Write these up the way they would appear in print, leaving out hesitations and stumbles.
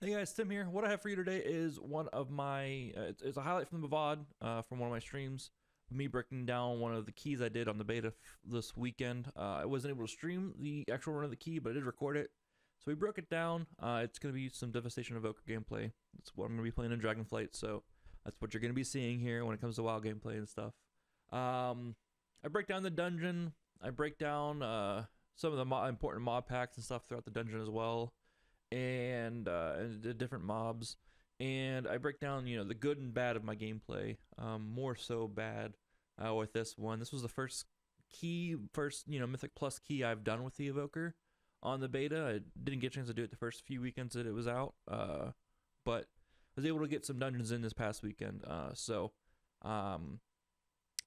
Hey guys, Tim here. What I have for you today is one of my, it's a highlight from the VOD from one of my streams. Me breaking down one of the keys I did on the beta this weekend. I wasn't able to stream the actual run of the key, but I did record it. So we broke it down. It's going to be some Devastation Evoker gameplay. That's what I'm going to be playing in Dragonflight, so that's what you're going to be seeing here when it comes to WoW gameplay and stuff. I break down the dungeon. I break down some of the important mod packs and stuff throughout the dungeon as well. And the different mobs, and I break down, the good and bad of my gameplay. More so bad with this one. This was the first Mythic Plus key I've done with the Evoker on the beta. I didn't get a chance to do it the first few weekends that it was out, but I was able to get some dungeons in this past weekend.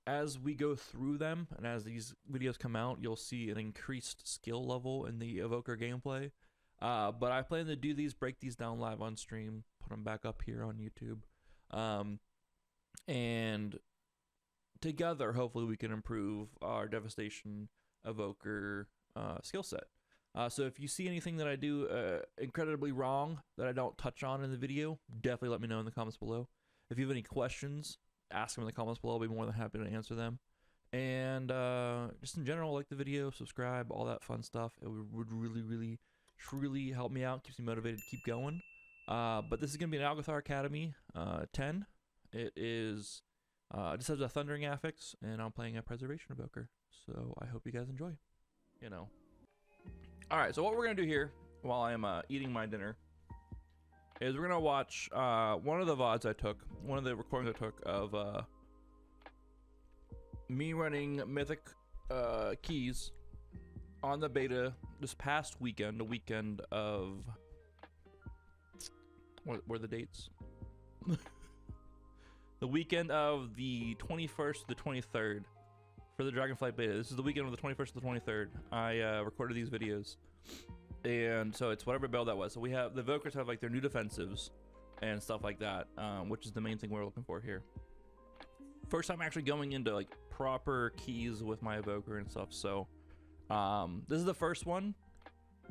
As we go through them, and as these videos come out, you'll see an increased skill level in the Evoker gameplay. But I plan to do these, break these down live on stream, put them back up here on YouTube. And together, hopefully we can improve our Devastation Evoker skill set. So if you see anything that I do incredibly wrong that I don't touch on in the video, definitely let me know in the comments below. If you have any questions, ask them in the comments below. I'll be more than happy to answer them. And just in general, like the video, subscribe, all that fun stuff. It would really truly help me out, keeps me motivated to keep going. But this is going to be an Algeth'ar Academy 10. It is just has a Thundering Affix, and I'm playing a Preservation Evoker. So I hope you guys enjoy. Alright, so what we're going to do here while I'm eating my dinner is we're going to watch one of the VODs I took, one of the recordings I took of me running Mythic keys on the beta this past weekend, the weekend of, what were the dates? The weekend of the 21st to the 23rd for the Dragonflight beta. This is the weekend of the 21st to the 23rd. I recorded these videos, and so it's whatever build that was. So we have, the Evokers have like their new defensives and stuff like that, which is the main thing we're looking for here. First time actually going into like proper keys with my Evoker and stuff, so this is the first one.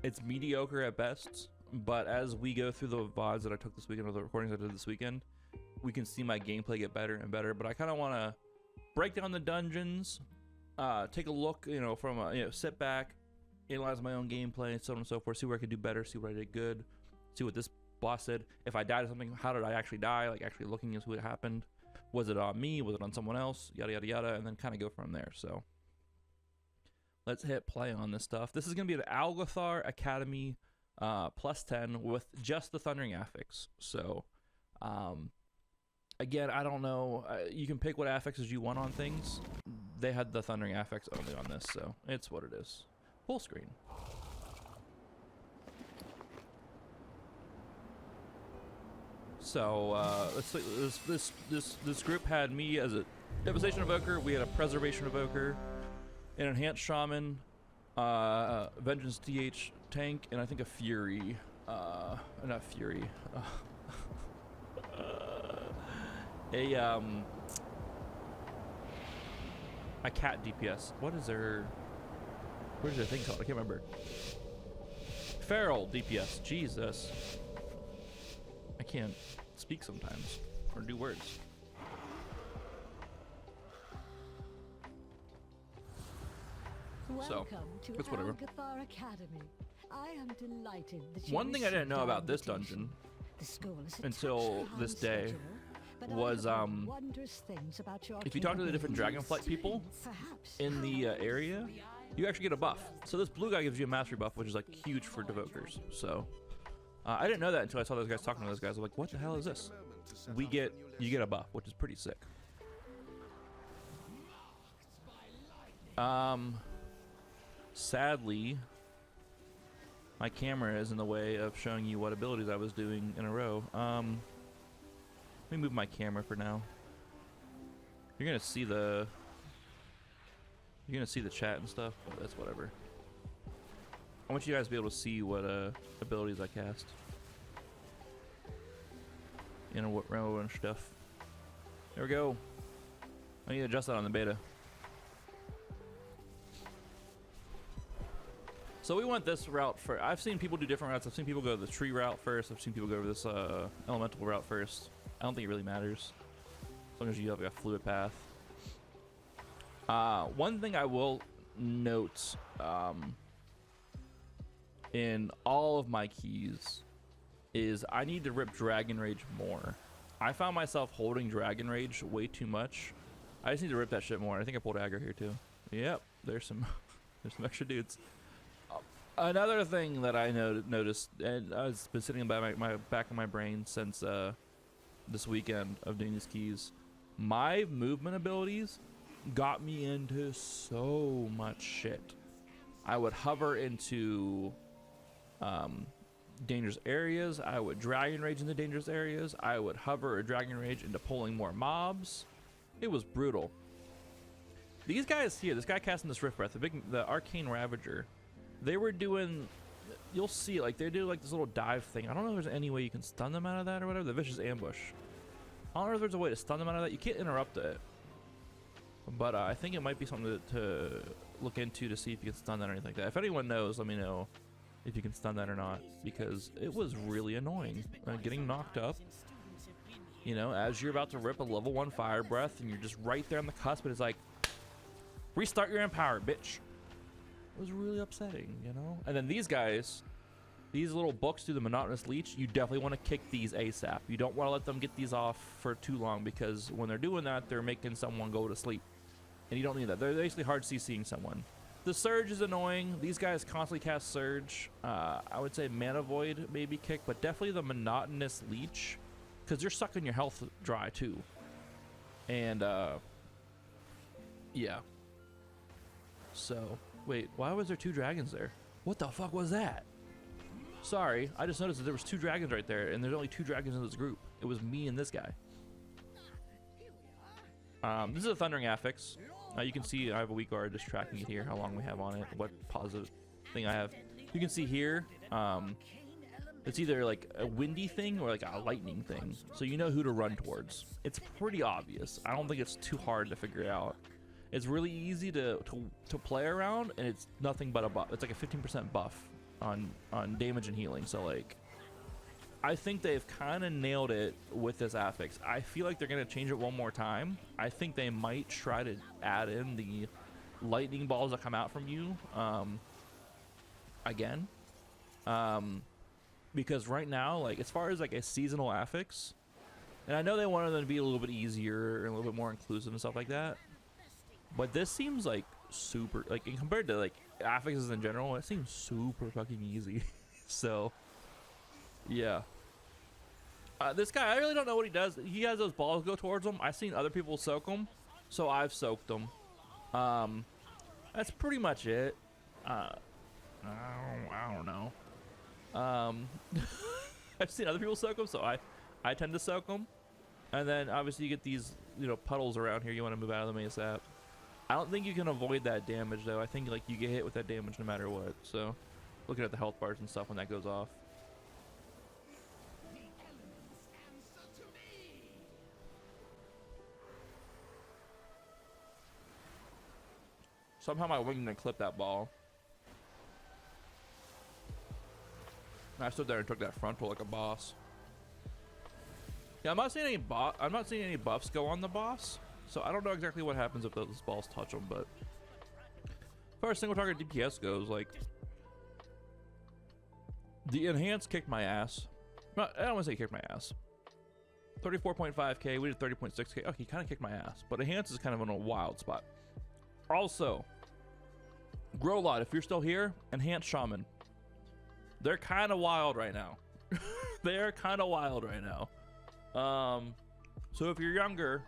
It's mediocre at best, but as we go through the VODs that I took this weekend, or the recordings I did this weekend, we can see my gameplay get better and better. But I kind of want to break down the dungeons, take a look, from sit back, analyze my own gameplay, and so on and so forth, see where I could do better, see what I did good, see what this boss did. If I died or something, how did I actually die? Like actually looking into what happened. Was it on me? Was it on someone else? Yada yada yada, and then kind of go from there. So let's hit play on this stuff. This is going to be an Algeth'ar Academy plus 10 with just the Thundering Affix. So, again, I don't know. You can pick what affixes you want on things. They had the Thundering Affix only on this, so it's what it is. Full screen. So, this group had me as a Devastation Evoker. We had a Preservation Evoker, an Enhanced Shaman, Vengeance DH tank, and I think a Fury. Not Fury. A cat DPS. What is their thing called? I can't remember. Feral DPS. Jesus. I can't speak sometimes or do words. Welcome to it's whatever. Algeth'ar Academy. I am delighted that you One thing I didn't know received about this invitation. dungeon The school is a until touch this behind day schedule, but I was have heard wondrous things about your if you talk to the different capabilities. Dragonflight people Perhaps in the area, you actually get a buff. So this blue guy gives you a mastery buff, which is like huge for Devokers. So I didn't know that until I saw those guys talking to those guys. I'm like, what the hell is this? You get a buff, which is pretty sick. Sadly, my camera is in the way of showing you what abilities I was doing in a row. Let me move my camera for now. You're gonna see the chat and stuff, but that's whatever. I want you guys to be able to see what abilities I cast. What row and stuff. There we go. I need to adjust that on the beta. So we went this route for. I've seen people do different routes. I've seen people go the tree route first. I've seen people go this elemental route first. I don't think it really matters, as long as you have like a fluid path. One thing I will note in all of my keys is I need to rip Dragon Rage more. I found myself holding Dragon Rage way too much. I just need to rip that shit more. I think I pulled aggro here too. Yep, there's some there's some extra dudes. Another thing that I noticed, and I've been sitting in my back of my brain since this weekend of doing these keys, my movement abilities got me into so much shit. I would hover into dangerous areas. I would Dragon Rage into dangerous areas. I would hover or Dragon Rage into pulling more mobs. It was brutal. These guys here, this guy casting this Rift Breath, the Arcane Ravager, they were doing, you'll see, like they do like this little dive thing. I don't know if there's any way you can stun them out of that or whatever. The Vicious Ambush. I don't know if there's a way to stun them out of that. You can't interrupt it. But I think it might be something to look into to see if you can stun that or anything like that. If anyone knows, let me know if you can stun that or not, because it was really annoying. Getting knocked up, you know, as you're about to rip a level 1 Fire Breath and you're just right there on the cusp, but it's like, restart your Empower, bitch. It was really upsetting, you know? And then these guys, these little books do the Monotonous Leech, you definitely want to kick these ASAP. You don't want to let them get these off for too long, because when they're doing that, they're making someone go to sleep. And you don't need that. They're basically hard CCing someone. The Surge is annoying. These guys constantly cast Surge. I would say Mana Void maybe kick, but definitely the Monotonous Leech, because you're sucking your health dry too. And yeah. So, wait, why was there 2 dragons there? What the fuck was that? Sorry, I just noticed that there was 2 dragons right there, and there's only 2 dragons in this group. It was me and this guy. This is a Thundering Affix. You can see I have a weak guard just tracking it here, how long we have on it, what positive thing I have. You can see here, it's either like a windy thing or like a lightning thing, so you know who to run towards. It's pretty obvious. I don't think it's too hard to figure out. It's really easy to play around, and it's nothing but a buff. It's like a 15% buff on damage and healing. So like, I think they've kind of nailed it with this affix. I feel like they're gonna change it one more time. I think they might try to add in the lightning balls that come out from you again, because right now, like as far as like a seasonal affix, and I know they wanted them to be a little bit easier and a little bit more inclusive and stuff like that. But this seems like super, like compared to like affixes in general, it seems super fucking easy. So, yeah. This guy, I really don't know what he does. He has those balls go towards him. I've seen other people soak them, so I've soaked them. That's pretty much it. I don't know. I've seen other people soak them, so I tend to soak them. And then obviously you get these, you know, puddles around here. You want to move out of them ASAP. I don't think you can avoid that damage though. I think like you get hit with that damage no matter what. So, looking at the health bars and stuff when that goes off. Somehow my wing didn't clip that ball. I stood there and took that frontal like a boss. Yeah, I'm not seeing any buffs go on the boss. So I don't know exactly what happens if those balls touch them, but as far as single target DPS goes, like the enhanced kicked my ass. I don't want to say kicked my ass. 34.5k, we did 30.6k. Okay, he kind of kicked my ass, but enhanced is kind of in a wild spot. Also, Growlot, if you're still here, enhanced Shaman. They're kind of wild right now. They're kind of wild right now. So if you're younger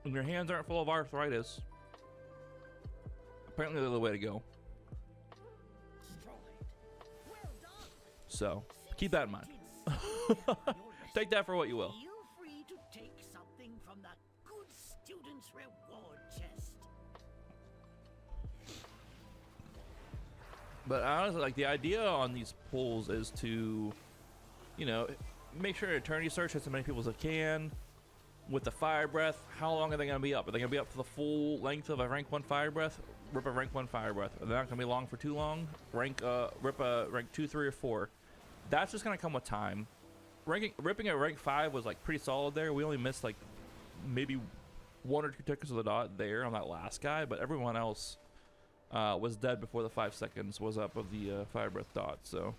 and your hands aren't full of arthritis, apparently they're the way to go. So keep that in mind. Take that for what you will. Feel free to take something from the good student's reward chest. But honestly, like the idea on these pulls is to, you know, make sure Eternity Search hits as many people as it can. With the Fire Breath, how long are they going to be up? Are they going to be up for the full length of a rank 1 Fire Breath? rip a rank 1 fire breath. They're not gonna be long for too long. Rip a rank 2, 3, or 4. That's just gonna come with time. Ripping at rank 5 was like pretty solid there. We only missed like maybe 1 or 2 tickets of the dot there on that last guy, but everyone else was dead before the 5 seconds was up of the fire breath dot. So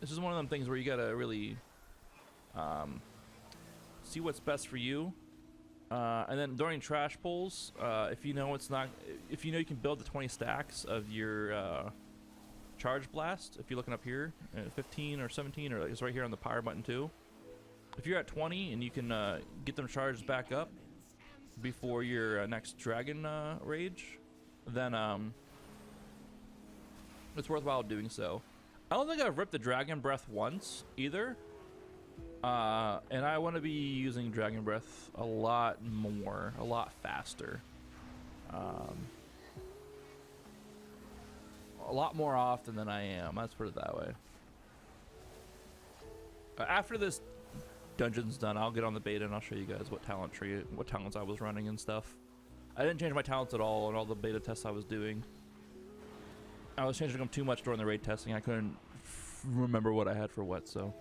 this is one of them things where you gotta really see what's best for you. And then during trash pulls, if you know you can build the 20 stacks of your charge blast. If you're looking up here, 15 or 17, or it's right here on the power button too. If you're at 20 and you can get them charged back up before your next dragon rage, then it's worthwhile doing so. I don't think I've ripped the dragon breath once either. And I want to be using Dragon Breath a lot more, a lot faster. A lot more often than I am, let's put it that way. After this dungeon's done, I'll get on the beta and I'll show you guys what talents I was running and stuff. I didn't change my talents at all in all the beta tests I was doing. I was changing them too much during the raid testing. I couldn't remember what I had for what, so...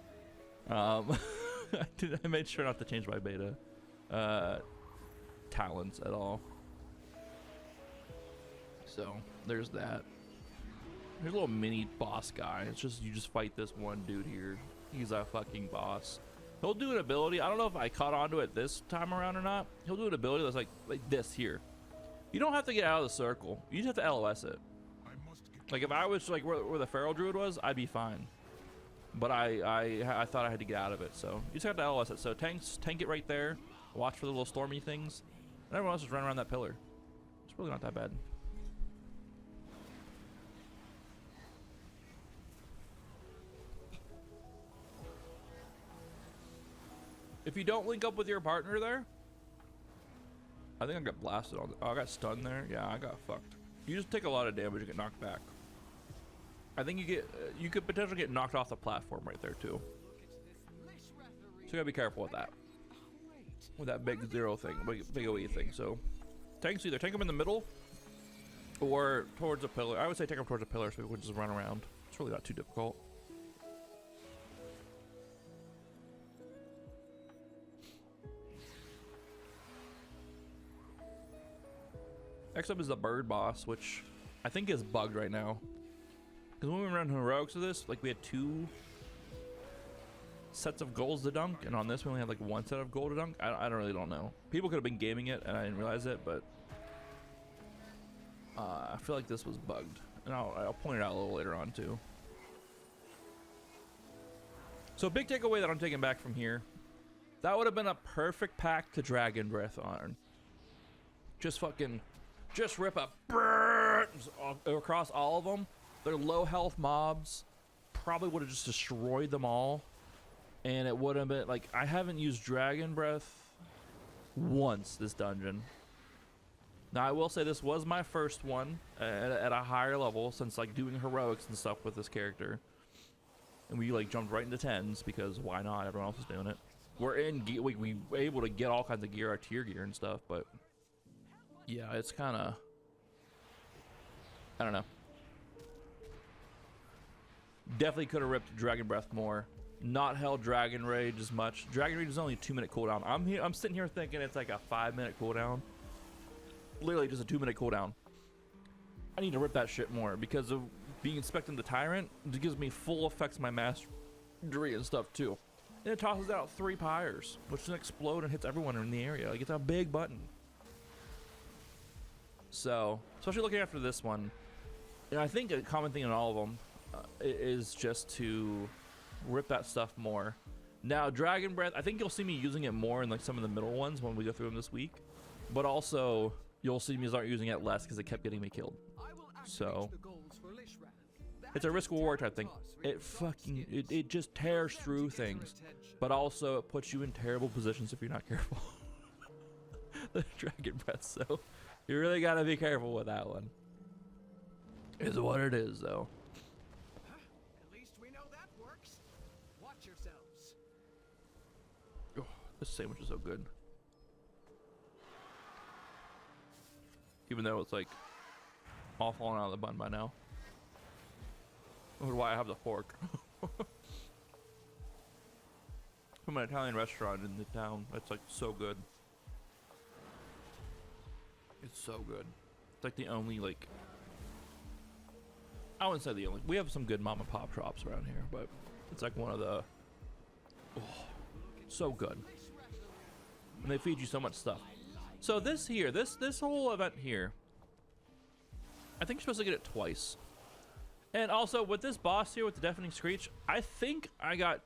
I made sure not to change my beta talents at all. So there's that. There's a little mini boss guy. It's just you just fight this one dude here. He's a fucking boss. He'll do an ability. I don't know if I caught on to it this time around or not. He'll do an ability that's like this here. You don't have to get out of the circle. You just have to LOS it. Like if I was like where the feral druid was, I'd be fine. But I thought I had to get out of it, so you just have to LOS it. So tank it right there. Watch for the little stormy things, and everyone else just run around that pillar. It's really not that bad. If you don't link up with your partner there, I think I got blasted on. Oh, I got stunned there. Yeah, I got fucked. You just take a lot of damage and get knocked back. I think you could potentially get knocked off the platform right there too. So you gotta be careful with that. With that big zero thing, big OE thing. So tanks either take them in the middle or towards a pillar. I would say take them towards a pillar so people can just run around. It's really not too difficult. Next up is the bird boss, which I think is bugged right now. Because when we run heroics of this, like we had 2 sets of goals to dunk, and on this we only had like 1 set of gold to dunk. I really don't know. People could have been gaming it and I didn't realize it, but I feel like this was bugged, and I'll point it out a little later on too. So big takeaway that I'm taking back from here, that would have been a perfect pack to Dragon Breath on. Just rip a across all of them. They're low health mobs. Probably would have just destroyed them all. And it would have been like, I haven't used Dragon Breath once this dungeon. Now I will say this was my first one at a higher level since like doing heroics and stuff with this character. And we like jumped right into 10s because why not? Everyone else is doing it. We were able to get all kinds of gear, our tier gear and stuff, but yeah, it's kind of, I don't know. Definitely could have ripped Dragon Breath more. Not held Dragon Rage as much. Dragon Rage is only a 2-minute cooldown. I'm sitting here thinking it's like a 5-minute cooldown. Literally just a 2-minute cooldown. I need to rip that shit more because of being Inspecting the Tyrant. It gives me full effects of my mastery and stuff too. And it tosses out 3 pyres, which then explode and hits everyone in the area. Like it's a big button. So, especially looking after this one, and I think a common thing in all of them is just to rip that stuff more. Now, Dragon Breath, I think you'll see me using it more in like some of the middle ones when we go through them this week, but also you'll see me start using it less because it kept getting me killed. So it's a risk reward type thing. It just tears through things, but also it puts you in terrible positions if you're not careful. The Dragon Breath, so you really gotta be careful with that one. Is what it is, though. At least we know that works. Watch yourselves. Oh, this sandwich is so good. Even though it's like all falling out of the bun by now. Which is why I have the fork. From an Italian restaurant in the town. It's like so good. It's so good. It's like the only, like, I wouldn't say the only. We have some good mom and pop shops around here, but it's like one of the, oh, so good. And they feed you so much stuff. So this here, this whole event here, I think you're supposed to get it twice. And also with this boss here with the deafening screech, I think I got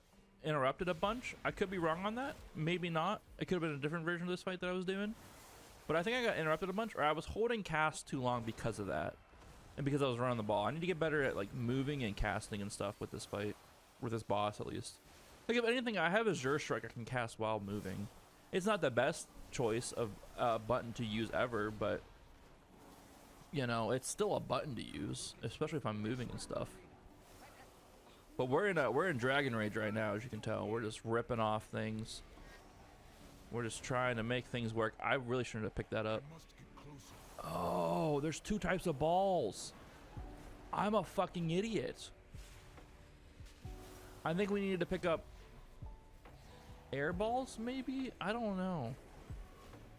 interrupted a bunch. I could be wrong on that. Maybe not. It could have been a different version of this fight that I was doing. But I think I got interrupted a bunch, or I was holding cast too long because of that. And because I was running the ball. I need to get better at like moving and casting and stuff with this fight. With this boss at least. Like if anything, I have a Azure Strike I can cast while moving. It's not the best choice of button to use ever, but you know, it's still a button to use, especially if I'm moving and stuff. But we're in Dragon Rage right now, as you can tell. We're just ripping off things. We're just trying to make things work. I really shouldn't have picked that up. Oh, there's two types of balls. I'm a fucking idiot. I think we needed to pick up air balls, maybe? I don't know.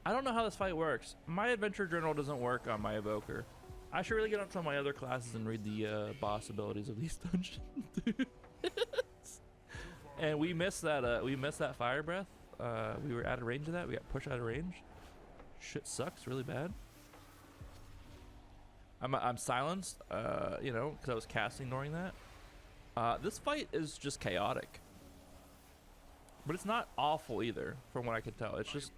I don't know how this fight works. My adventure journal doesn't work on my evoker. I should really get up to my other classes and read the boss abilities of these dungeons. And we missed that fire breath. We were out of range of that. We got pushed out of range. Shit sucks really bad. I'm silenced, you know, because I was casting during that. This fight is just chaotic. But it's not awful either, from what I can tell. It's just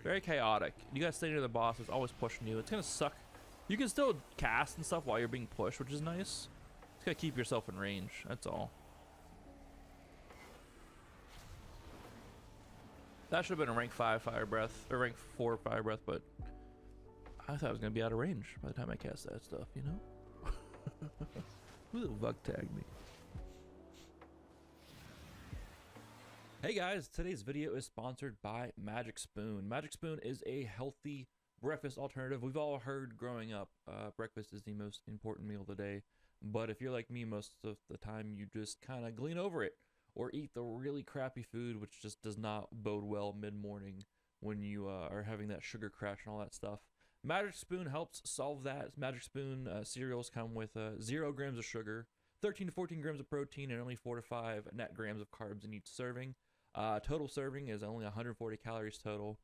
very chaotic. You gotta stay near the boss. It's always pushing you. It's gonna suck. You can still cast and stuff while you're being pushed, which is nice. Just gotta keep yourself in range. That's all. That should have been a rank 5 fire breath, or rank 4 fire breath, but I thought I was gonna be out of range by the time I cast that stuff, you know? Who the fuck tagged me? Hey guys, today's video is sponsored by Magic Spoon. Magic Spoon is a healthy breakfast alternative. We've all heard growing up, breakfast is the most important meal of the day. But if you're like me, most of the time you just kind of glean over it or eat the really crappy food, which just does not bode well mid-morning when you are having that sugar crash and all that stuff. Magic Spoon helps solve that. Magic Spoon cereals come with 0 grams of sugar, 13 to 14 grams of protein, and only 4 to 5 net grams of carbs in each serving. Total serving is only 140 calories total.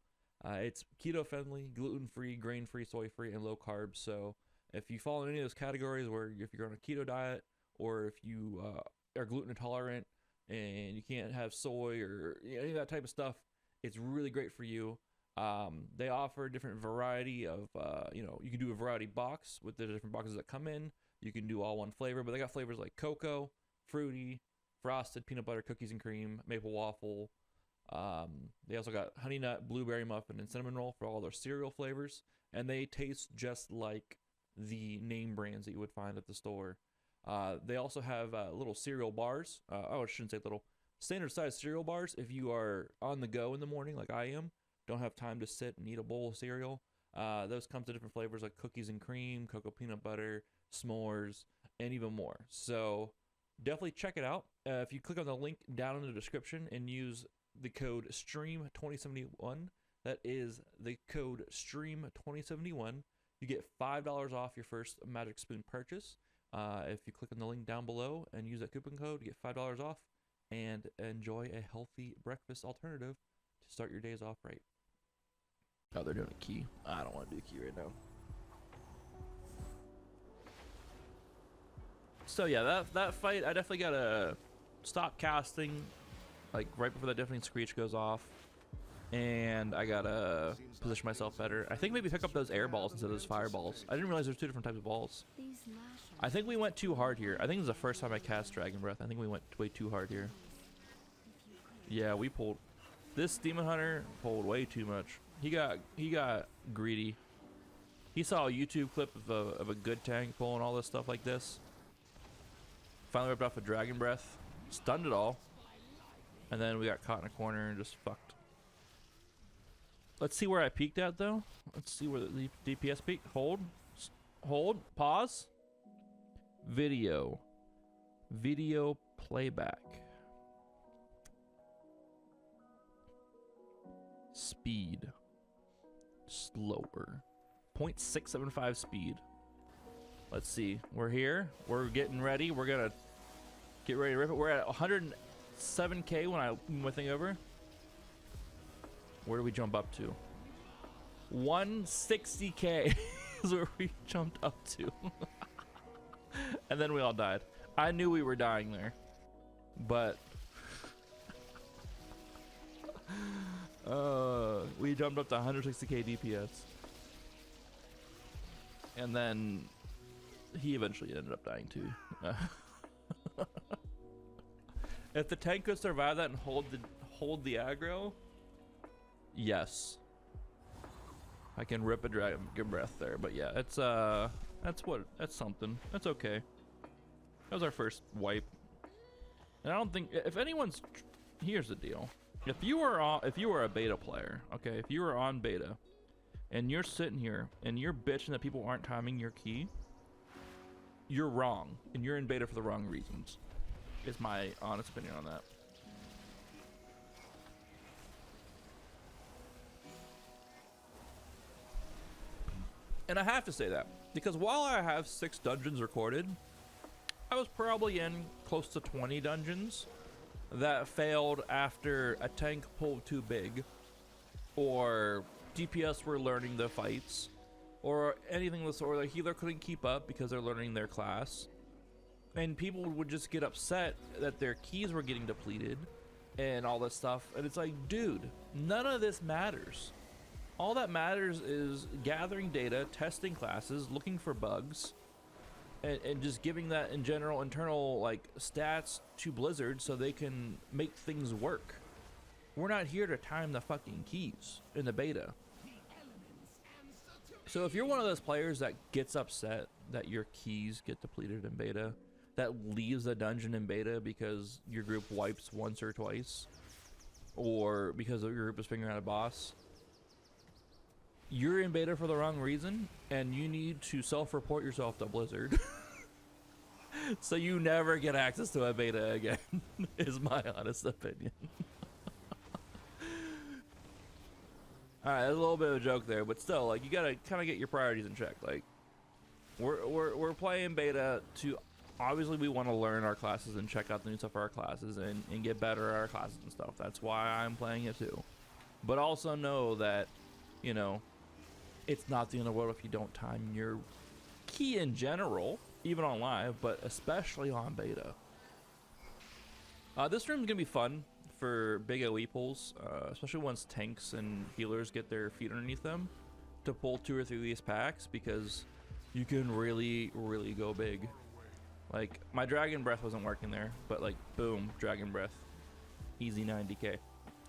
It's keto friendly, gluten free, grain free, soy free, and low carbs. So if you fall in any of those categories, where if you're on a keto diet or if you are gluten intolerant and you can't have soy or any of that type of stuff, it's really great for you. They offer a different variety of, you know, you can do a variety box with the different boxes that come in. You can do all one flavor, but they got flavors like cocoa, fruity, frosted, peanut butter, cookies and cream, maple waffle. They also got honey nut, blueberry muffin, and cinnamon roll for all their cereal flavors. And they taste just like the name brands that you would find at the store. They also have little cereal bars. Oh, I shouldn't say little. Standard size cereal bars if you are on the go in the morning like I am. Don't have time to sit and eat a bowl of cereal. Those come to different flavors like cookies and cream, cocoa peanut butter, s'mores, and even more. So definitely check it out. If you click on the link down in the description and use the code STREAM2071, that is the code STREAM2071, you get $5 off your first Magic Spoon purchase. If you click on the link down below and use that coupon code, you get $5 off and enjoy a healthy breakfast alternative to start your days off right. Oh, they're doing a key. I don't want to do a key right now. So yeah, that fight, I definitely gotta stop casting, like right before that deafening screech goes off, and I gotta position myself better. I think maybe pick up those air balls instead of those fireballs. I didn't realize there's 2 different types of balls. I think we went too hard here. I think this is the first time I cast Dragon Breath. I think we went way too hard here. Yeah, we pulled. This Demon Hunter pulled way too much. He got greedy. He saw a YouTube clip of a good tank pulling all this stuff like this. Finally ripped off a Dragon Breath, stunned it all, and then we got caught in a corner and just fucked. Let's see where I peaked at though. Let's see where the DPS peaked. Hold. hold, pause. Video playback. Speed. Slower. 0.675 speed. Let's see. We're here. We're getting ready. We're gonna get ready to rip it. We're at 107K when I move my thing over. Where do we jump up to? 160K is where we jumped up to. And then we all died. I knew we were dying there, but we jumped up to 160K DPS. And then he eventually ended up dying too. If the tank could survive that and hold the aggro, yes, I can rip a dragon breath there. But yeah, it's that's something. That's okay. That was our first wipe, and I don't think if anyone's. Here's the deal: if you are a beta player, okay, if you are on beta, and you're sitting here and you're bitching that people aren't timing your key, you're wrong, and you're in beta for the wrong reasons. Is my honest opinion on that. And I have to say that because while I have 6 dungeons recorded, I was probably in close to 20 dungeons that failed after a tank pulled too big, or DPS were learning the fights, or anything of the sort. The healer couldn't keep up because they're learning their class, and people would just get upset that their keys were getting depleted and all this stuff. And it's like, dude, none of this matters. All that matters is gathering data, testing classes, looking for bugs, and just giving that in general internal like stats to Blizzard so they can make things work. We're not here to time the fucking keys in the beta. So if you're one of those players that gets upset that your keys get depleted in beta, that leaves the dungeon in beta because your group wipes once or twice, or because your group is figuring out a boss, you're in beta for the wrong reason, and you need to self-report yourself to Blizzard. So you never get access to a beta again, is my honest opinion. Alright, that's a little bit of a joke there, but still, like, you gotta kind of get your priorities in check. Like, we're playing beta to, obviously we want to learn our classes and check out the new stuff for our classes and get better at our classes and stuff. That's why I'm playing it too. But also know that, you know, it's not the end of the world if you don't time your key in general, even on live, but especially on beta. This room's gonna be fun for big OE pulls, especially once tanks and healers get their feet underneath them to pull 2 or 3 of these packs, because you can really go big. Like, my Dragon Breath wasn't working there, but like, boom, Dragon Breath, easy 90k.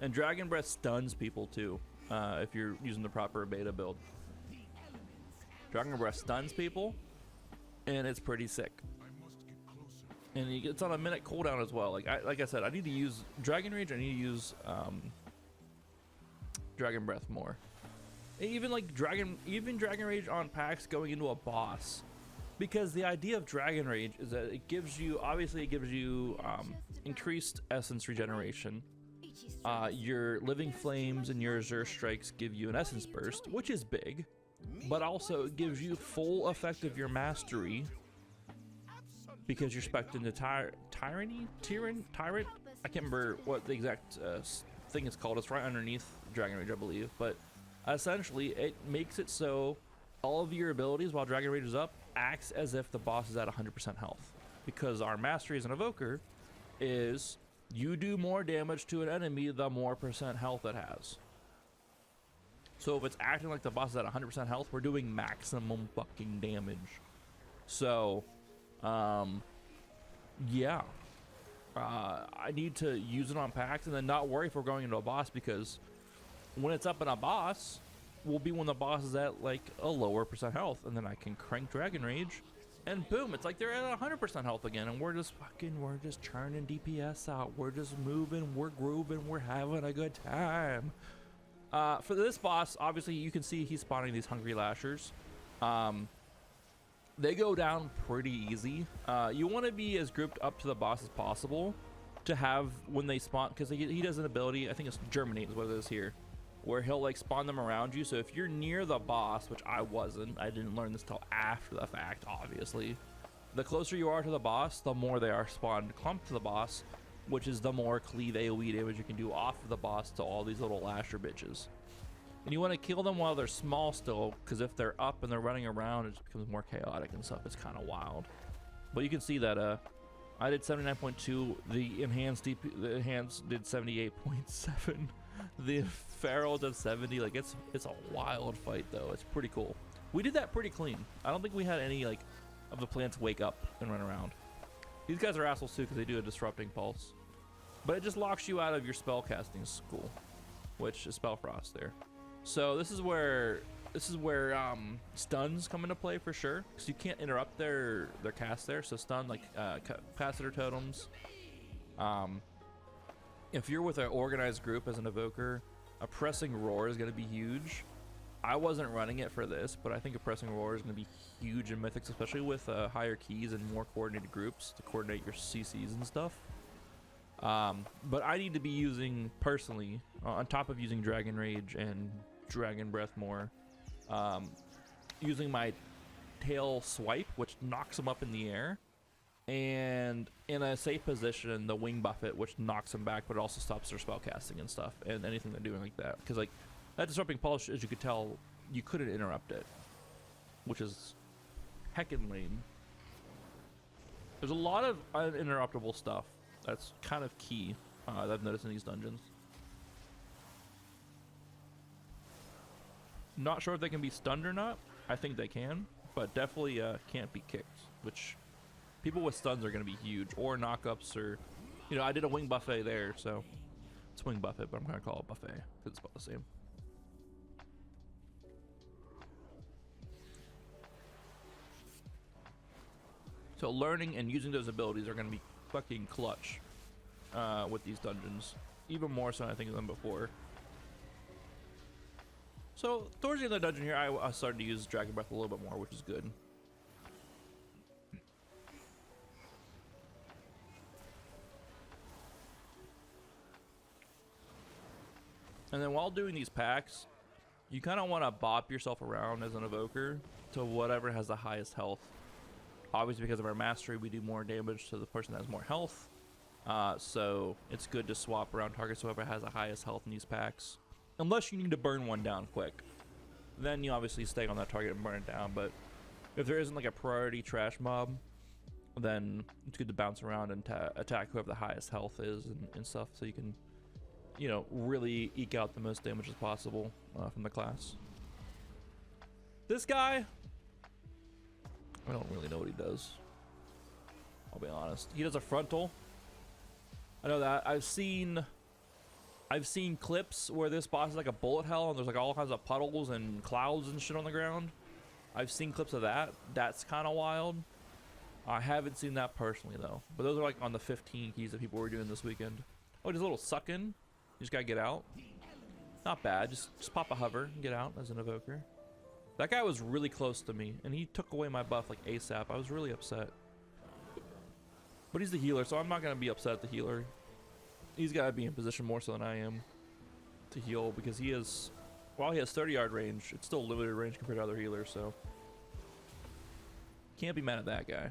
And Dragon Breath stuns people too, if you're using the proper beta build. Dragon Breath stuns people, and it's pretty sick. And it's on a minute cooldown as well. Like I said, I need to use Dragon Rage. I need to use Dragon Breath more. Even like Dragon Rage on packs going into a boss, because the idea of Dragon Rage is that it gives you, obviously it gives you increased essence regeneration. Your Living Flames and your Azure Strikes give you an essence burst, which is big, but also it gives you full effect of your mastery, because you're spec'd into Tyrant. I can't remember what the exact thing is called. It's right underneath Dragon Rage, I believe. But essentially, it makes it so all of your abilities while Dragon Rage is up acts as if the boss is at 100% health. Because our mastery as an evoker is you do more damage to an enemy the more percent health it has. So if it's acting like the boss is at 100% health, we're doing maximum fucking damage. So yeah, I need to use it on packs and then not worry if we're going into a boss, because when it's up in a boss will be when the boss is at like a lower percent health, and then I can crank Dragon Rage and boom, it's like they're at 100% health again, and we're just churning DPS out, we're just moving, we're grooving, we're having a good time. For this boss, obviously you can see he's spawning these Hungry Lashers. they go down pretty easy. You want to be as grouped up to the boss as possible to have when they spawn, because he does an ability, I think it's Germinate is what it is here, where he'll like spawn them around you. So if you're near the boss, which I wasn't, I didn't learn this till after the fact, obviously, the closer you are to the boss, the more they are spawned clumped to the boss, which is the more cleave AoE damage you can do off of the boss to all these little lasher bitches. And you want to kill them while they're small still, because if they're up and they're running around, it just becomes more chaotic and stuff. It's kind of wild. But you can see that I did 79.2. The enhanced did 78.7. The feral did 70. Like it's a wild fight though. It's pretty cool. We did that pretty clean. I don't think we had any like of the plants wake up and run around. These guys are assholes too because they do a disrupting pulse, but it just locks you out of your spell casting school, which is spell frost there. So this is where stuns come into play for sure, because you can't interrupt their cast there. So stun, like capacitor totems. If you're with an organized group as an evoker, a pressing roar is going to be huge. I wasn't running it for this, but I think a pressing roar is going to be huge in Mythics, especially with higher keys and more coordinated groups to coordinate your CCs and stuff. But I need to be using, personally, on top of using Dragon Rage and Dragon Breath more, using my tail swipe, which knocks them up in the air, and in a safe position, the wing buffet, which knocks them back, but it also stops their spell casting and stuff, and anything they're doing like that. Because like that disrupting pulse, as you could tell, you couldn't interrupt it, which is heckin' lame. There's a lot of uninterruptible stuff that's kind of key that I've noticed in these dungeons. Not sure if they can be stunned or not. I think they can, but definitely can't be kicked, which people with stuns are going to be huge, or knockups, or, you know, I did a wing buffet there, so it's wing buffet, but I'm going to call it buffet because it's about the same. So learning and using those abilities are going to be fucking clutch with these dungeons, even more so I think than before. So towards the end of the dungeon here, I started to use Dragon Breath a little bit more, which is good. And then while doing these packs, you kind of want to bop yourself around as an evoker to whatever has the highest health. Obviously, because of our mastery, we do more damage to the person that has more health. So it's good to swap around targets whoever has the highest health in these packs. Unless you need to burn one down quick. Then you obviously stay on that target and burn it down. But if there isn't like a priority trash mob, then it's good to bounce around and attack whoever the highest health is and stuff. So you can, you know, really eke out the most damage as possible from the class. This guy, I don't really know what he does. I'll be honest. He does a frontal. I know that. I've seen clips where this boss is like a bullet hell and there's like all kinds of puddles and clouds and shit on the ground. I've seen clips of that. That's kind of wild. I haven't seen that personally though. But those are like on the 15 keys that people were doing this weekend. Oh, just a little suck in. You just gotta get out. Not bad. Just pop a hover and get out as an evoker. That guy was really close to me and he took away my buff like ASAP. I was really upset. But he's the healer, so I'm not gonna be upset at the healer. He's gotta be in position more so than I am to heal, because he is, while he has 30-yard range, it's still limited range compared to other healers, so can't be mad at that guy.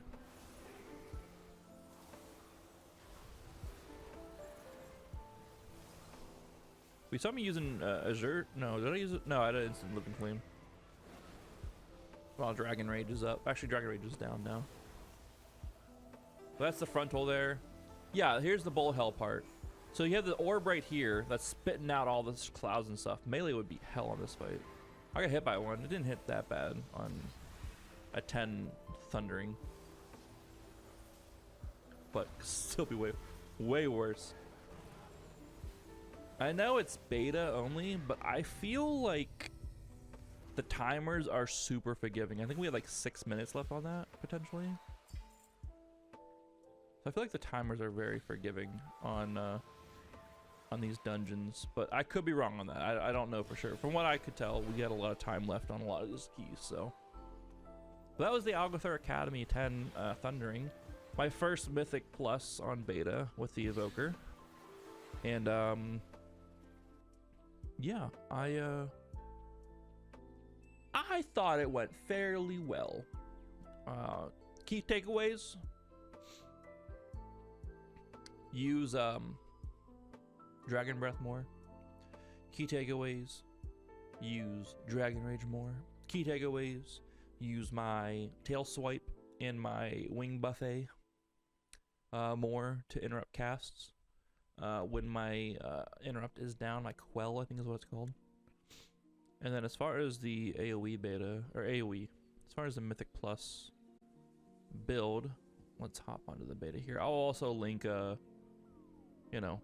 We saw me using Azure. No, did I use it? No, I didn't instant living flame. Well, Dragon Rage is up. Actually, Dragon Rage is down now. But that's the frontal there. Yeah, here's the bullet hell part. So you have the orb right here that's spitting out all this clouds and stuff. Melee would be hell on this fight. I got hit by one. It didn't hit that bad on a 10 thundering. But still be way worse. I know it's beta only, but I feel like the timers are super forgiving. I think we have like 6 minutes left on that, potentially. So I feel like the timers are very forgiving on these dungeons, but I could be wrong on that. I don't know for sure. From what I could tell, we had a lot of time left on a lot of these keys, so That was the Algeth'ar Academy 10 Thundering. My first Mythic Plus on beta with the Evoker. And, yeah, I thought it went fairly well. Key takeaways. Use, Dragon Breath more. Key takeaways. Use Dragon Rage more. Key takeaways. Use my Tail Swipe and my Wing Buffet more to interrupt casts. When my interrupt is down, my Quell, I think is what it's called. And then as far as the AoE beta, or AoE, as far as the Mythic Plus build, let's hop onto the beta here. I'll also link, you know,